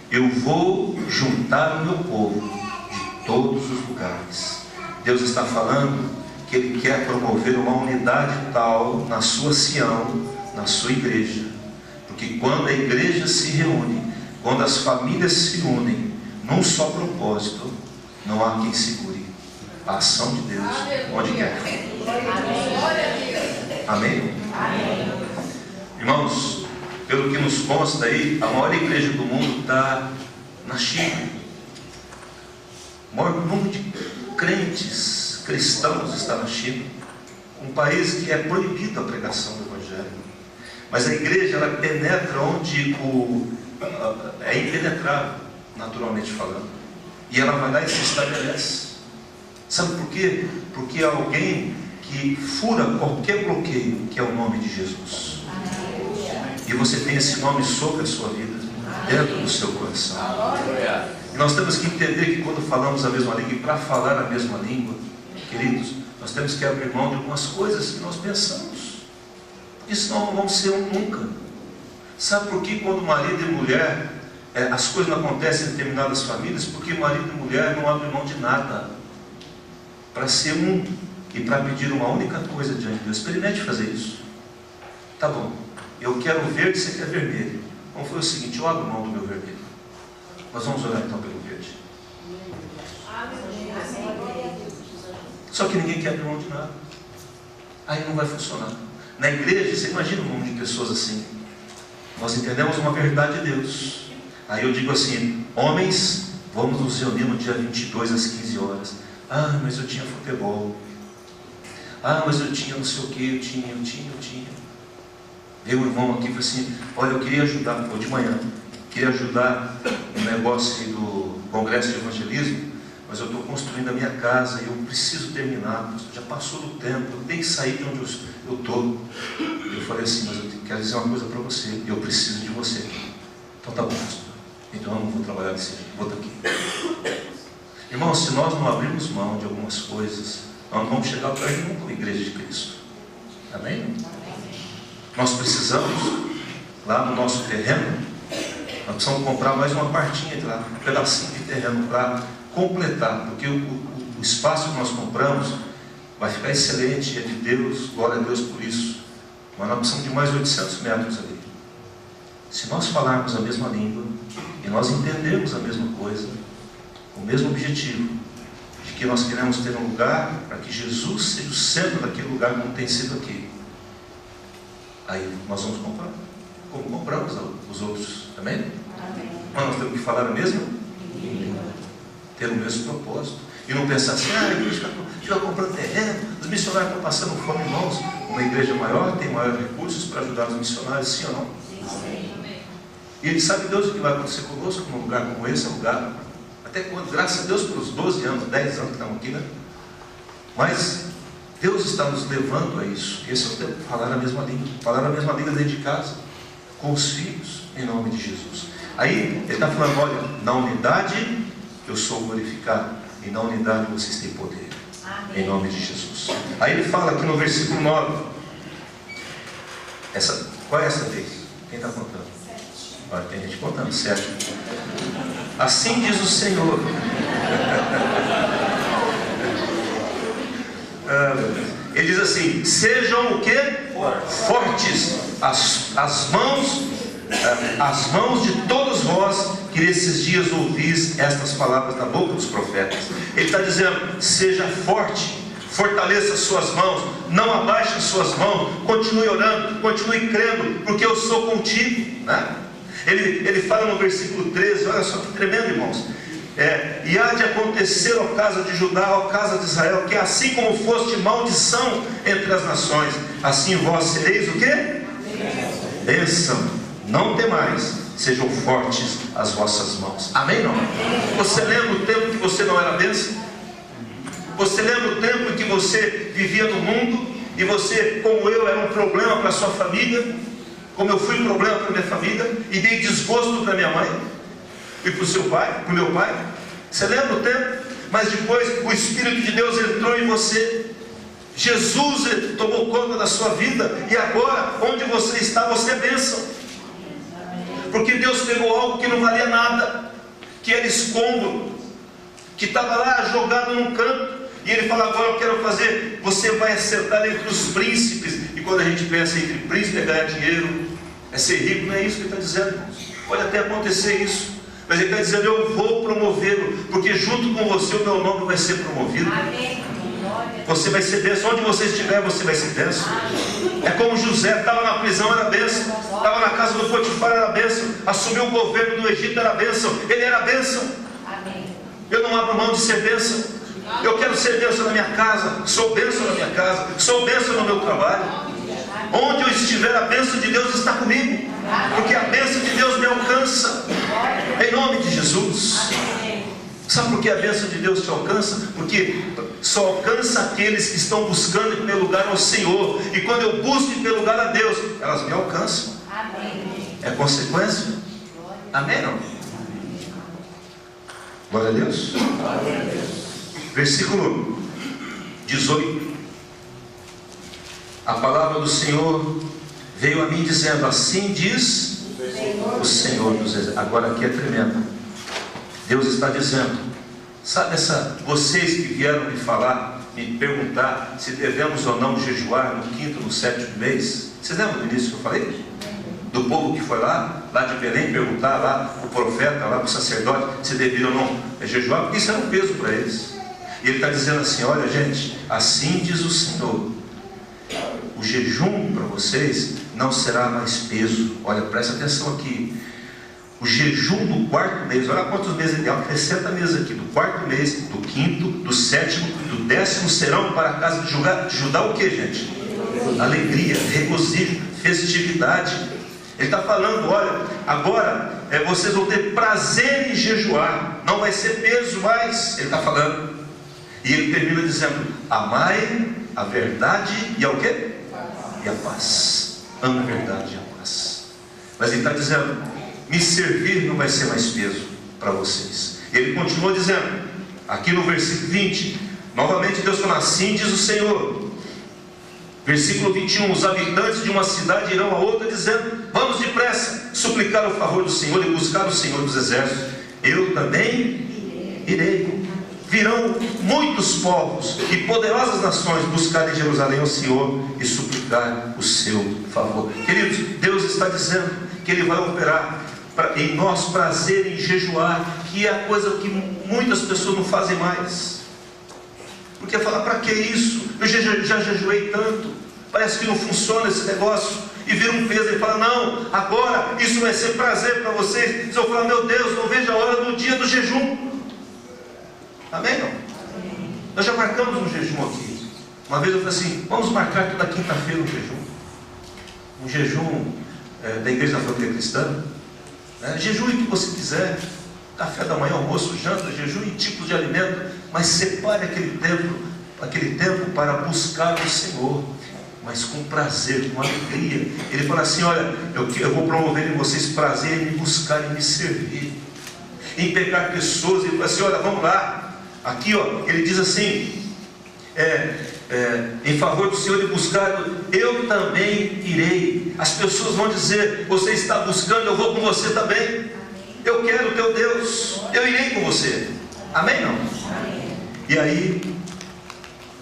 eu vou juntar o meu povo de todos os lugares. Deus está falando que Ele quer promover uma unidade tal na sua Sião, na sua igreja. Porque quando a igreja se reúne, quando as famílias se unem num só propósito, não há quem segure a ação de Deus onde quer. Amém? Irmãos, pelo que nos consta aí, a maior igreja do mundo está na China. O maior número de crentes cristãos está na China, um país que é proibido a pregação do Evangelho. Mas a igreja, ela penetra onde é impenetrável, naturalmente falando. E ela vai lá e se estabelece. Sabe por quê? Porque há alguém que fura qualquer bloqueio, que é o nome de Jesus. E você tem esse nome sobre a sua vida, dentro do seu coração. E nós temos que entender que quando falamos a mesma língua, e para falar a mesma língua, queridos, nós temos que abrir mão de algumas coisas que nós pensamos. Porque senão não vamos ser um nunca. Sabe por que quando marido e mulher, as coisas não acontecem em determinadas famílias? Porque marido e mulher não abrem mão de nada para ser um e para pedir uma única coisa diante de Deus. Experimente fazer isso. Tá bom, eu quero verde, você quer vermelho. Vamos fazer o seguinte, eu abro mão do meu vermelho. Nós vamos orar então pelo verde. Só que ninguém quer abrir mão de nada. Aí não vai funcionar. Na igreja, você imagina um número de pessoas assim. Nós entendemos uma verdade de Deus. Aí eu digo assim, homens, vamos nos reunir no dia 22 às 15 horas. Ah, mas eu tinha futebol. Ah, mas eu tinha não sei o que, eu tinha. Veio um irmão aqui e falou assim, olha, eu queria ajudar, de manhã, queria ajudar no negócio do Congresso de Evangelismo, mas eu estou construindo a minha casa e eu preciso terminar, já passou do tempo, eu tenho que sair de onde eu estou. Eu falei assim, mas eu quero dizer uma coisa para você, eu preciso de você. Então tá bom, pastor. Então eu não vou trabalhar desse jeito, vou estar aqui. Irmãos, se nós não abrirmos mão de algumas coisas, nós não vamos chegar perto nenhum com a igreja de Cristo. Amém? Nós precisamos, lá no nosso terreno, nós precisamos comprar mais uma partinha de lá, um pedacinho de terreno para completar, porque o espaço que nós compramos vai ficar excelente, é de Deus, glória a Deus por isso. Mas nós precisamos de mais 800 metros ali. Se nós falarmos a mesma língua, e nós entendermos a mesma coisa, o mesmo objetivo, de que nós queremos ter um lugar para que Jesus seja o centro daquele lugar como tem sido aqui, aí nós vamos comprar, como compramos os outros, amém? Mas nós temos que falar a mesma língua, ter o mesmo propósito, e não pensar assim, a igreja fica comprando terreno, os missionários estão passando fome, irmãos. Uma igreja maior tem maiores recursos para ajudar os missionários, sim ou não? E ele sabe, Deus, o que vai acontecer conosco num lugar como esse, lugar. Até quando, graças a Deus, pelos 12 anos, 10 anos que estamos aqui, né? Mas Deus está nos levando a isso. Esse é o tempo de falar a mesma língua. Falar a mesma língua dentro de casa, com os filhos, em nome de Jesus. Aí ele está falando, olha, na unidade eu sou glorificado, e na unidade vocês têm poder. Amém. Em nome de Jesus. Aí ele fala aqui no versículo 9. Qual é essa vez? Quem está contando? Olha, tem gente contando, 7. Assim diz o Senhor. Ele diz assim, sejam o quê? Fortes as mãos de todos vós que nesses dias ouvis estas palavras da boca dos profetas. Ele está dizendo, seja forte, fortaleça as suas mãos, não abaixe as suas mãos, continue orando, continue crendo, porque eu sou contigo, né? Ele fala no versículo 13, olha só que tremendo, irmãos. E há de acontecer ao casa de Judá, ao casa de Israel, que assim como foste maldição entre as nações, assim vós sereis o quê? Bênção. Não temais, sejam fortes as vossas mãos. Amém? Não? Você lembra o tempo que você não era bênção? Você lembra o tempo em que você vivia no mundo e você, como eu, era um problema para a sua família, como eu fui um problema para a minha família, e dei desgosto para minha mãe, e para o seu pai, para o meu pai. Você lembra o tempo? Mas depois o Espírito de Deus entrou em você, Jesus tomou conta da sua vida, e agora, onde você está, você é bênção, porque Deus pegou algo que não valia nada, que era escombro, que estava lá jogado num canto, e Ele fala: agora eu quero fazer, você vai acertar entre os príncipes. E quando a gente pensa entre príncipe é ganhar dinheiro, é ser rico, não é isso que Ele está dizendo. Pode até acontecer isso, mas Ele está dizendo: eu vou promovê-lo, porque junto com você o meu nome vai ser promovido. Você vai ser bênção, onde você estiver você vai ser bênção. É como José, estava na prisão, era bênção, estava na casa do Potifar, era bênção, assumiu o governo do Egito, era bênção, ele era bênção. Eu não abro mão de ser bênção. Eu quero ser bênção na minha casa, sou bênção na minha casa, sou bênção no meu trabalho. Onde eu estiver, a bênção de Deus está comigo, porque a bênção de Deus me alcança, em nome de Jesus. Sabe por que a bênção de Deus te alcança? Porque só alcança aqueles que estão buscando em primeiro lugar ao Senhor, e quando eu busco em primeiro lugar a Deus, elas me alcançam. É consequência? Amém, não? Glória a Deus. Versículo 18. A palavra do Senhor veio a mim dizendo: assim diz o Senhor dos Exércitos. Agora aqui é tremendo. Deus está dizendo, sabe vocês que vieram me falar, me perguntar se devemos ou não jejuar no 5º, no 7º mês. Vocês lembram do início que eu falei? Do povo que foi lá de Belém, perguntar lá o profeta, lá para o sacerdote, se deviam ou não jejuar, porque isso era um peso para eles. E ele está dizendo assim: olha gente, assim diz o Senhor, o jejum para vocês não será mais peso. Olha, presta atenção aqui. O jejum do 4º mês, olha quantos meses ele deu, acrescenta meses aqui, do 4º mês, do 5º, do 7º, do 10º serão para a casa de Judá o que, gente? Alegria, regozijo, festividade. Ele está falando: olha, agora vocês vão ter prazer em jejuar, não vai ser peso mais. Ele está falando, e ele termina dizendo: amai a verdade e ao quê? E a paz. Ama a verdade e a paz. Mas ele está dizendo: me servir não vai ser mais peso para vocês. Ele continua dizendo, aqui no versículo 20, novamente Deus fala: assim diz o Senhor. Versículo 21, os habitantes de uma cidade irão a outra dizendo: vamos depressa suplicar o favor do Senhor e buscar o Senhor dos Exércitos. Eu também irei. Virão muitos povos e poderosas nações buscar em Jerusalém o Senhor e suplicar o seu favor. Queridos, Deus está dizendo que Ele vai operar em nós prazer em jejuar, que é a coisa que muitas pessoas não fazem mais. Porque falar: para que isso? Eu já jejuei tanto, parece que não funciona esse negócio, e vira um peso. Ele fala: não, agora isso vai ser prazer para vocês. Vocês vão falar: meu Deus, não vejo a hora do dia do jejum. Amém? Não? Amém. Nós já marcamos um jejum aqui. Uma vez eu falei assim: vamos marcar toda quinta-feira um jejum. Um jejum da Igreja da Família Cristã. Jejue o que você quiser, café da manhã, almoço, janta, jejue tipos de alimento, mas separe aquele tempo para buscar o Senhor, mas com prazer, com alegria. Ele fala assim: olha, eu vou promover em vocês prazer em me buscar e me servir, em pegar pessoas. Ele fala assim: olha, vamos lá. Aqui, ó, ele diz assim, em favor do Senhor e buscar, eu também irei. As pessoas vão dizer: você está buscando, eu vou com você também. Eu quero o teu Deus, eu irei com você. Amém? Não? Amém. E aí,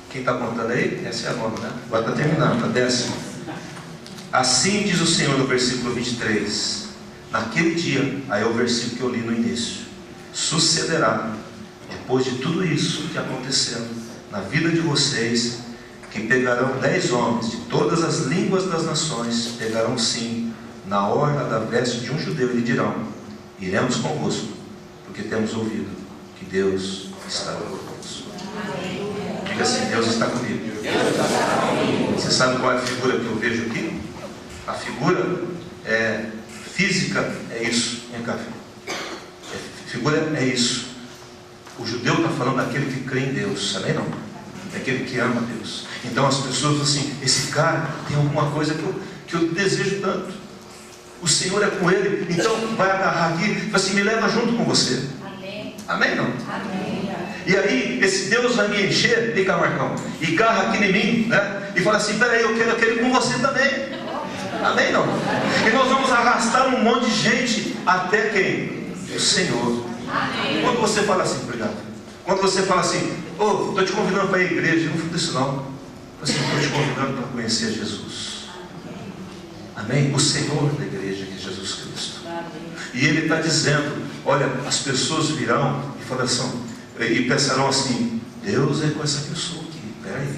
quem está contando aí? Essa é a nova, né? Agora está terminando, a 10ª. Assim diz o Senhor no versículo 23: naquele dia, aí é o versículo que eu li no início, sucederá, depois de tudo isso que aconteceu na vida de vocês, que pegarão 10 homens de todas as línguas das nações, pegarão sim na orla da veste de um judeu, e lhe dirão: iremos convosco, porque temos ouvido que Deus está conosco. Diga assim: Deus está comigo. Você sabe qual é a figura que eu vejo aqui? A figura física é isso. Vem cá, filho. A figura é isso. O judeu está falando daquele que crê em Deus. Amém? Não? é aquele que ama Deus. Então as pessoas falam assim: esse cara tem alguma coisa que eu desejo tanto. O Senhor é com ele, então vai agarrar aqui e fala assim: me leva junto com você. Amém? Amém não? Amém. E aí esse Deus vai me encher, vem cá, Marcão, e garra aqui em mim, né? E fala assim: peraí, eu quero ir com você também. Amém não? E nós vamos arrastar um monte de gente até quem? O Senhor. Amém. Quando você fala assim, obrigado. Quando você fala assim: estou te convidando para ir à igreja, eu não fiz isso não. Assim, estou te convidando para conhecer Jesus. Amém? O Senhor da igreja, que é Jesus Cristo. E Ele está dizendo: olha, as pessoas virão e falam assim, e pensarão assim: Deus é com essa pessoa aqui. Peraí,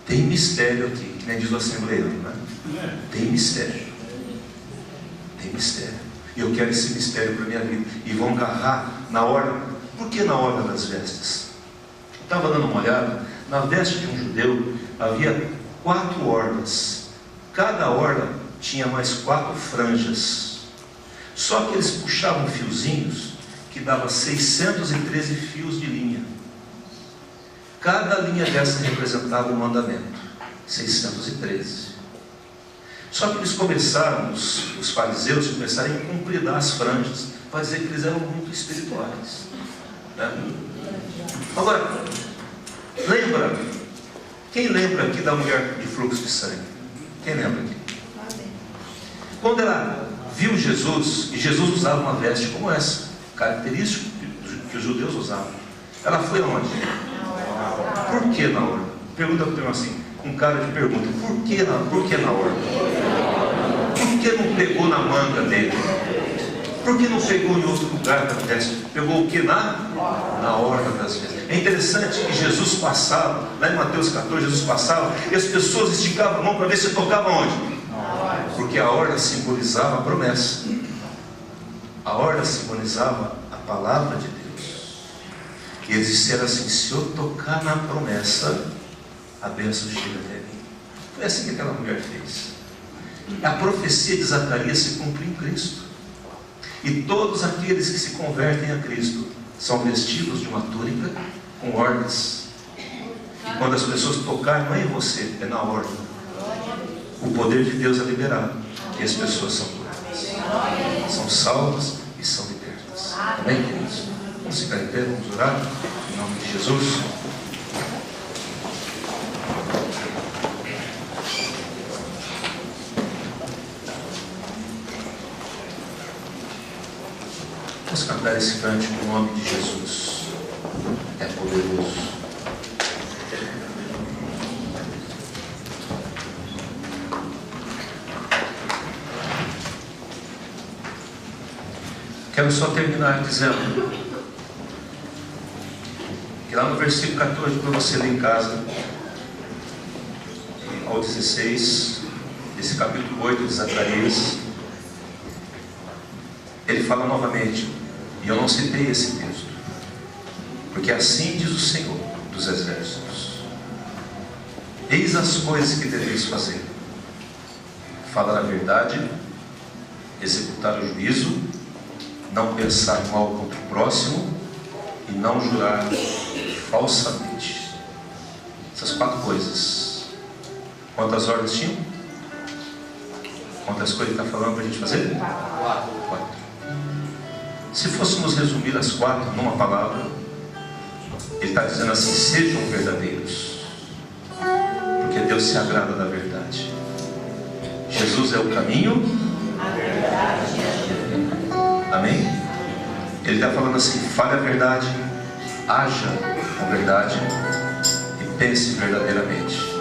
tem mistério aqui, que nem diz o assembleano, né? Tem mistério. Tem mistério. E eu quero esse mistério para a minha vida. E vão agarrar na ordem. Por que na ordem das vestes? Eu estava dando uma olhada. Na veste de um judeu havia 4 orlas. Cada orla tinha mais 4 franjas. Só que eles puxavam fiozinhos que dava 613 fios de linha. Cada linha dessa representava um mandamento. 613. Só que eles começaram, os fariseus começaram a incumpridar as franjas, para dizer que eles eram muito espirituais, né? Agora, lembra? Quem lembra aqui da mulher de fluxo de sangue? Quem lembra aqui? Quando ela viu Jesus, e Jesus usava uma veste como essa, característico que os judeus usavam, ela foi aonde? Por que na orla? Pergunta para o irmão assim, um cara de pergunta: por que na orla? Por que não pegou na manga dele? Por que não pegou em outro lugar da veste? Pegou o que? Na orla das vestes. É interessante que Jesus passava, lá em Mateus 14, Jesus passava, e as pessoas esticavam a mão para ver se tocava onde? Porque a orla simbolizava a promessa. A orla simbolizava a palavra de Deus. E eles disseram assim: se eu tocar na promessa, a bênção chega até mim. Foi assim que aquela mulher fez. A profecia de Zacarias se cumpriu em Cristo. E todos aqueles que se convertem a Cristo são vestidos de uma túnica com orlas. E quando as pessoas tocarem, não é em você, é na orla. O poder de Deus é liberado. E as pessoas são curadas, são salvas e são libertas. Amém, queridos? Vamos ficar em pé, vamos orar em nome de Jesus. Vamos cantar esse cântico no nome de Jesus. É poderoso. Quero só terminar dizendo que lá no versículo 14, para você ler em casa, ao 16, desse capítulo 8 de Zacarias, ele fala novamente, e eu não citei esse texto, porque assim diz o Senhor dos Exércitos: eis as coisas que deveis fazer: falar a verdade, executar o juízo, não pensar mal contra o próximo e não jurar falsamente. Essas 4 coisas. Quantas ordens tinham? Quantas coisas ele está falando para a gente fazer? 4. Se fôssemos resumir as 4 numa palavra, ele está dizendo assim: sejam verdadeiros, porque Deus se agrada da verdade. Jesus é o caminho, a verdade. Amém? Ele está falando assim: fale a verdade, haja com verdade e pense verdadeiramente.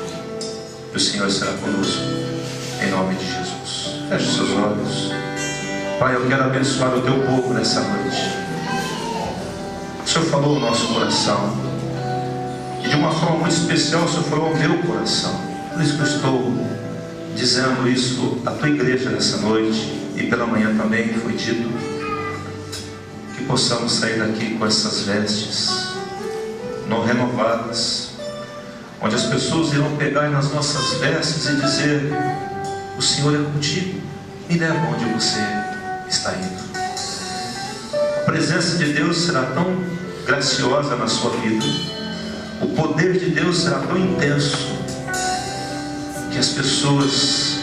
E o Senhor será conosco, em nome de Jesus. Feche seus olhos. Pai, eu quero abençoar o teu povo nessa noite. O Senhor falou ao nosso coração, e de uma forma muito especial o Senhor falou ao meu coração. Por isso que eu estou dizendo isso à tua igreja nessa noite, e pela manhã também foi dito, que possamos sair daqui com essas vestes não renovadas, onde as pessoas irão pegar nas nossas vestes e dizer: o Senhor é contigo, me leva onde você está indo. A presença de Deus será tão graciosa na sua vida, o poder de Deus será tão intenso que as pessoas,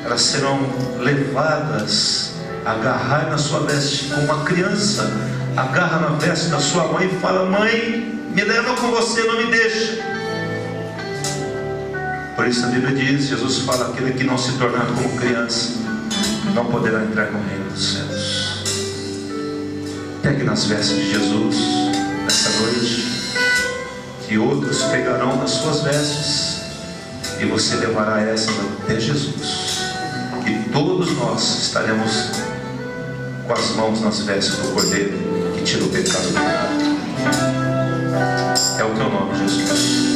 elas serão levadas a agarrar na sua veste, como uma criança agarra na veste da sua mãe e fala: mãe, me leva com você, não me deixa. Por isso a Bíblia diz, Jesus fala: aquele que não se tornar como criança não poderá entrar no reino dos céus. Pegue nas vestes de Jesus nessa noite, que outros pegarão nas suas vestes, e você levará essa até Jesus, e todos nós estaremos com as mãos nas vestes do Cordeiro que tira o pecado do mundo. É o teu nome, Jesus.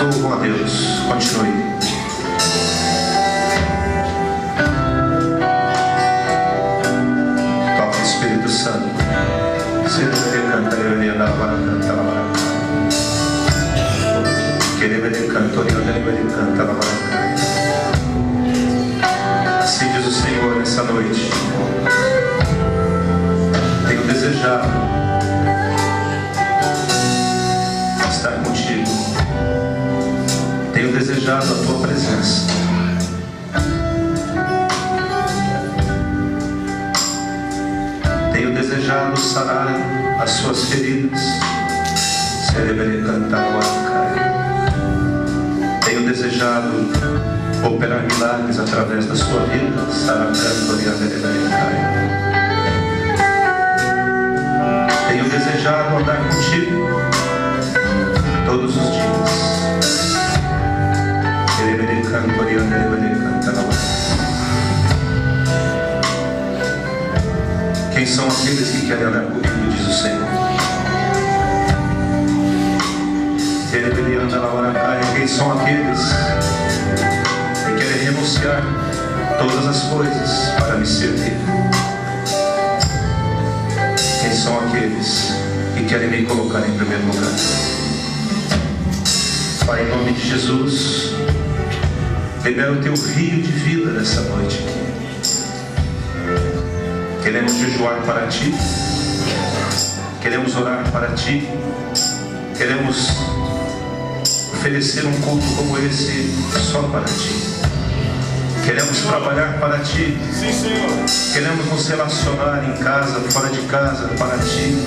Louvam a Deus. Continue. Toca, Espírito Santo. Ele canta, ele canta, assim diz o Senhor nessa noite. Tenho desejado estar contigo. Tenho desejado a tua presença. Tenho desejado sarar as suas feridas. Tenho desejado operar milagres através da sua vida. Tenho desejado andar contigo todos os dias. Quem são aqueles que querem andar comigo, diz o Senhor. Quem são aqueles que querem renunciar todas as coisas para me servir? Quem são aqueles que querem me colocar em primeiro lugar. Pai, em nome de Jesus, libera o teu rio de vida nessa noite aqui. Queremos jejuar para ti, queremos orar para ti, queremos oferecer um culto como esse só para ti. Queremos trabalhar para ti. Sim, Senhor. Queremos nos relacionar em casa, fora de casa, para ti.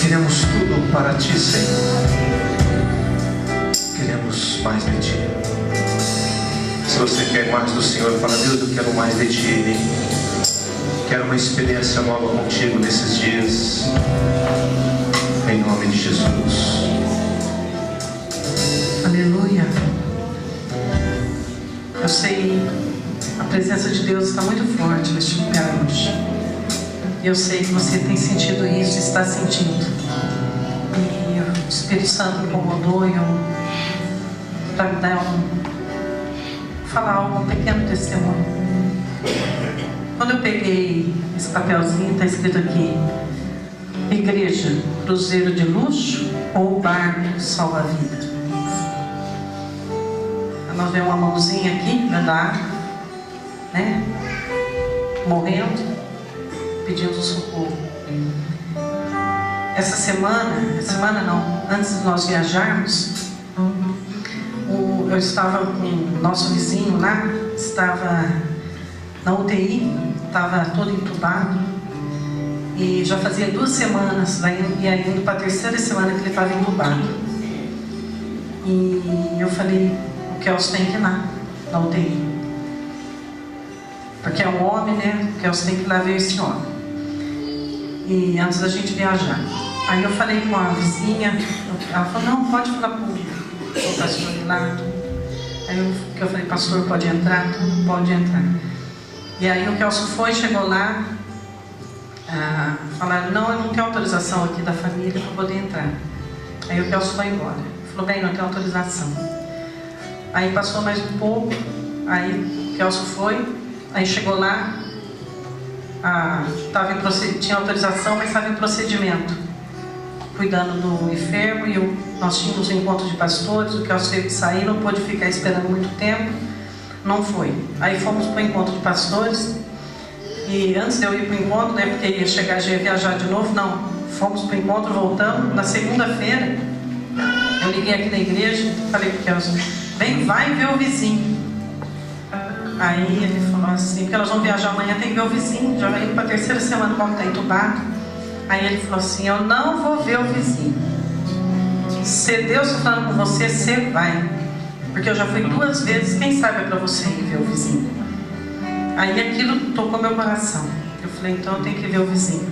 Queremos tudo para ti, Senhor. Queremos mais de ti. Se você quer mais do Senhor, fala: Deus, eu quero mais de ti. Quero uma experiência nova contigo nesses dias. Em nome de Jesus. Aleluia. Eu sei, a presença de Deus está muito forte neste lugar hoje. E eu sei que você tem sentido isso, está sentindo. E o Espírito Santo me incomodou para me dar falar um pequeno testemunho. Quando eu peguei esse papelzinho, está escrito aqui: Igreja, cruzeiro de luxo ou barco salva-vida? Nós vemos uma mãozinha aqui dentro da água, né? Morrendo, pedindo socorro. Essa semana não, antes de nós viajarmos, eu estava com o nosso vizinho lá, estava na UTI, estava todo entubado. E já fazia 2 semanas, ia indo para a 3ª semana que ele estava entubado. E eu falei: o Kelso tem que ir lá, na UTI. Porque é um homem, né? O Kelso tem que ir lá ver esse homem. E antes da gente viajar. Aí eu falei com a vizinha, ela falou: não, pode falar com o pastor ir lá. Aí eu falei: pastor, pode entrar? Pode entrar. E aí o Kelso foi, chegou lá, falaram: não, eu não tenho autorização aqui da família para poder entrar. Aí o Kelso foi embora. Falou: bem, não tenho autorização. Aí passou mais um pouco, aí o Kelso foi, aí chegou lá, tinha autorização, mas estava em procedimento, cuidando do enfermo, e nós tínhamos um encontro de pastores. O Kelso teve que sair, não pôde ficar esperando muito tempo, não foi. Aí fomos para o encontro de pastores, e antes de eu ir para o encontro, né, porque ia chegar, já ia viajar de novo, não, fomos para o encontro, voltamos. Na segunda-feira, eu liguei aqui na igreja, falei para o Kelso: vem, vai ver o vizinho. Aí ele falou assim, porque nós vamos viajar amanhã, tem que ver o vizinho, já vai indo para a 3ª semana como está entubado. Aí ele falou assim: eu não vou ver o vizinho. Se Deus está falando com você, você vai. Porque eu já fui 2 vezes, quem sabe é para você ir ver o vizinho. Aí aquilo tocou meu coração. Eu falei: então eu tenho que ver o vizinho.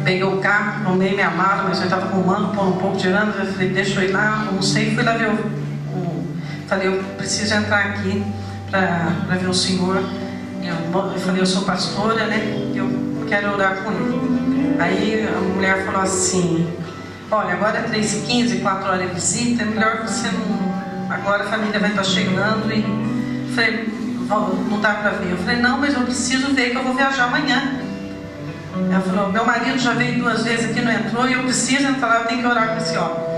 Peguei o carro, arrumei minha mala, mas eu estava arrumando, pondo um pouco, tirando. Eu falei: deixa eu ir lá, almocei, fui lá ver falei: eu preciso entrar aqui para ver o senhor. Eu falei: eu sou pastora, né? Eu quero orar com ele. Aí a mulher falou assim: olha, agora é 3h15, 4 horas de visita, é melhor você não... Agora a família vai estar chegando. E falei: não dá para ver. Eu falei: não, mas eu preciso ver, que eu vou viajar amanhã. Ela falou: meu marido já veio 2 vezes aqui, não entrou, e eu preciso entrar lá, eu tenho que orar com esse homem.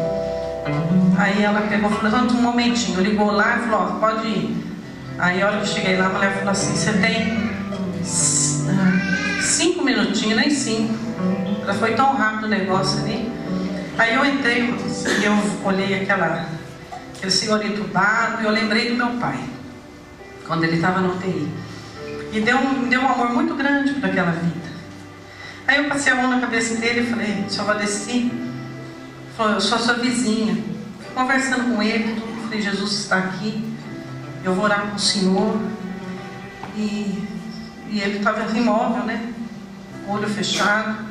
Aí ela pegou e falou: um momentinho. Ligou lá e falou: ó, pode ir. Aí a hora que eu cheguei lá, a mulher falou assim: você tem 5 minutinhos, nem 5. Ela foi tão rápido o negócio ali. Aí eu entrei e eu olhei aquele senhor entubado, e eu lembrei do meu pai, quando ele estava na UTI. E me deu um amor muito grande para aquela vida. Aí eu passei a mão na cabeça dele e falei: senhor Valdeci, falou: eu sou a sua vizinha. Fui conversando com ele, falei: Jesus está aqui, eu vou orar com o senhor. E ele estava imóvel, né? Olho fechado.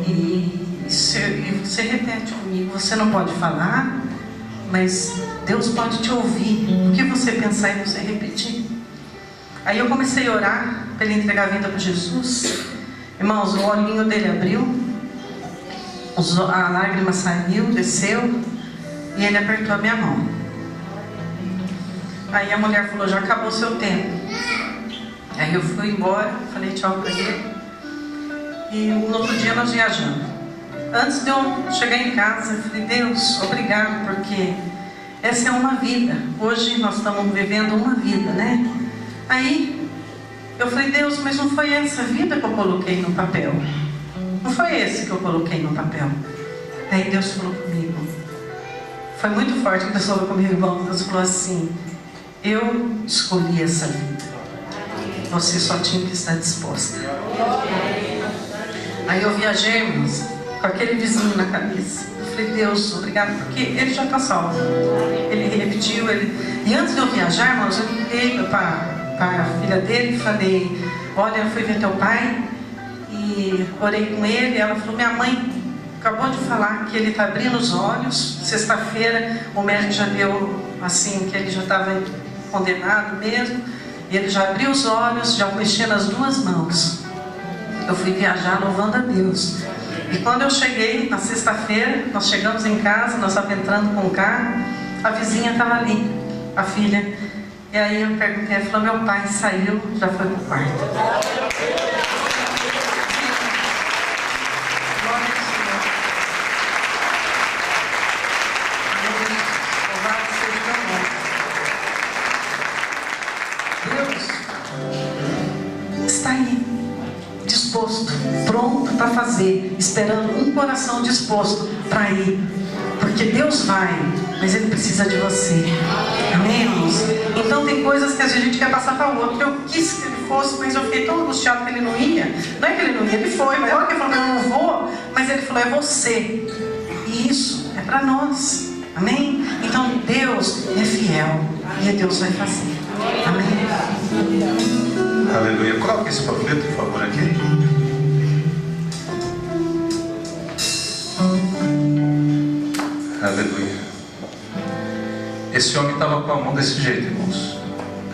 E você repete comigo: você não pode falar, mas Deus pode te ouvir. O que você pensar e você repetir. Aí eu comecei a orar para ele entregar a vida para Jesus. Irmãos, o olhinho dele abriu, a lágrima saiu, desceu, e ele apertou a minha mão. Aí a mulher falou: já acabou o seu tempo. Aí eu fui embora, falei tchau para ele. E no outro dia nós viajamos. Antes de eu chegar em casa, eu falei, Deus, obrigado, porque essa é uma vida. Hoje nós estamos vivendo uma vida, né? Aí eu falei, Deus, mas não foi essa vida que eu coloquei no papel. Não foi esse que eu coloquei no papel. Aí Deus falou comigo. Foi muito forte que Deus falou comigo, irmão. Deus falou assim, eu escolhi essa vida. Você só tinha que estar disposta. Aí eu viajei, irmãos, com aquele vizinho na cabeça. Eu falei, Deus, obrigado, porque ele já está salvo. Ele repetiu, E antes de eu viajar, irmãos, eu liguei para a filha dele e falei, olha, eu fui ver teu pai e orei com ele. Ela falou, minha mãe acabou de falar que ele está abrindo os olhos. Sexta-feira o médico já deu assim, que ele já estava condenado mesmo. E ele já abriu os olhos, já mexia nas duas mãos. Eu fui viajar louvando a Deus. E quando eu cheguei, na sexta-feira, nós chegamos em casa, nós estávamos entrando com o carro, a vizinha estava ali, a filha. E aí eu perguntei, ela falou, meu pai saiu, já foi para o quarto. Pronto para fazer, esperando um coração disposto para ir, porque Deus vai, mas Ele precisa de você. Amém, irmãos? Então tem coisas que a gente quer passar para o outro. Eu quis que ele fosse, mas eu fiquei tão angustiado que ele não ia. Não é que ele não ia, ele foi, mas a hora que ele falou, eu não vou, mas ele falou, é você. E isso é para nós. Amém? Então Deus é fiel e Deus vai fazer. Amém? Aleluia. Coloque esse panfleto, por favor, aqui. Aleluia. Esse homem estava com a mão desse jeito, irmãos.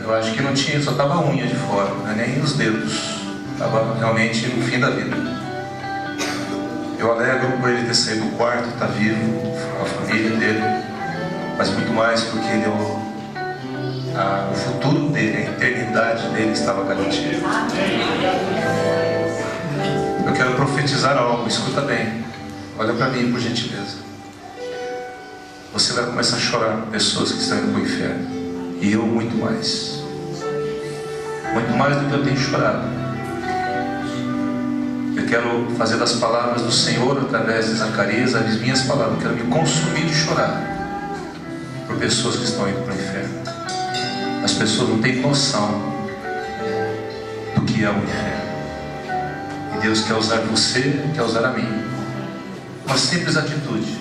Eu acho que não tinha, só estava a unha de fora, não é nem os dedos. Estava realmente no fim da vida. Eu alegro por ele ter saído do quarto, está vivo, a família dele, mas muito mais porque ele, o futuro dele, a eternidade dele estava garantida. Eu quero profetizar algo, escuta bem. Olha para mim, por gentileza. Você vai começar a chorar com pessoas que estão indo para o inferno. E eu muito mais. Muito mais do que eu tenho chorado. Eu quero fazer das palavras do Senhor através de Zacarias as minhas palavras. Eu quero me consumir de chorar por pessoas que estão indo para o inferno. As pessoas não têm noção do que é o inferno. E Deus quer usar você, quer usar a mim. Uma simples atitude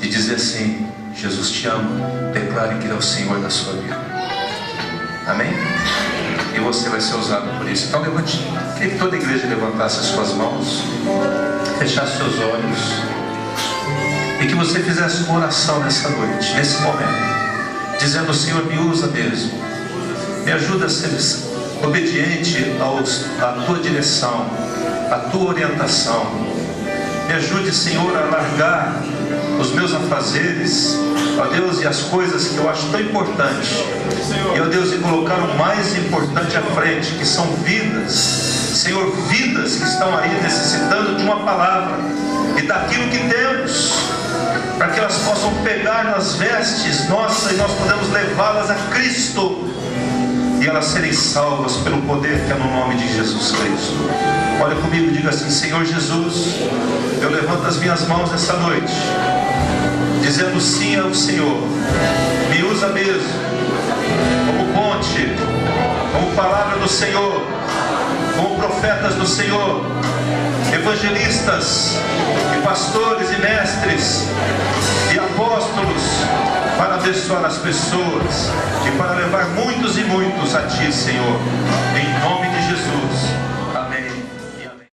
de dizer assim: Jesus te ama, declare que Ele é o Senhor da sua vida. Amém? E você vai ser usado por isso. Então levante, queria que toda a igreja levantasse as suas mãos, fechasse seus olhos, e que você fizesse uma oração nessa noite, nesse momento, dizendo: Senhor, me usa mesmo, me ajuda a ser obediente à tua direção, à tua orientação. Me ajude, Senhor, a largar os meus afazeres, ó Deus, e as coisas que eu acho tão importantes, e ó Deus, e colocar o mais importante à frente, que são vidas, Senhor, vidas que estão aí necessitando de uma palavra e daquilo que temos, para que elas possam pegar nas vestes nossas e nós podemos levá-las a Cristo e elas serem salvas pelo poder que é no nome de Jesus Cristo. Olha comigo e diga assim: Senhor Jesus, eu levanto as minhas mãos nessa noite, dizendo sim ao Senhor. Me usa mesmo como ponte, como palavra do Senhor, como profetas do Senhor, evangelistas e pastores e mestres e apóstolos, para abençoar as pessoas e para levar muitos e muitos a Ti, Senhor, em nome de Jesus.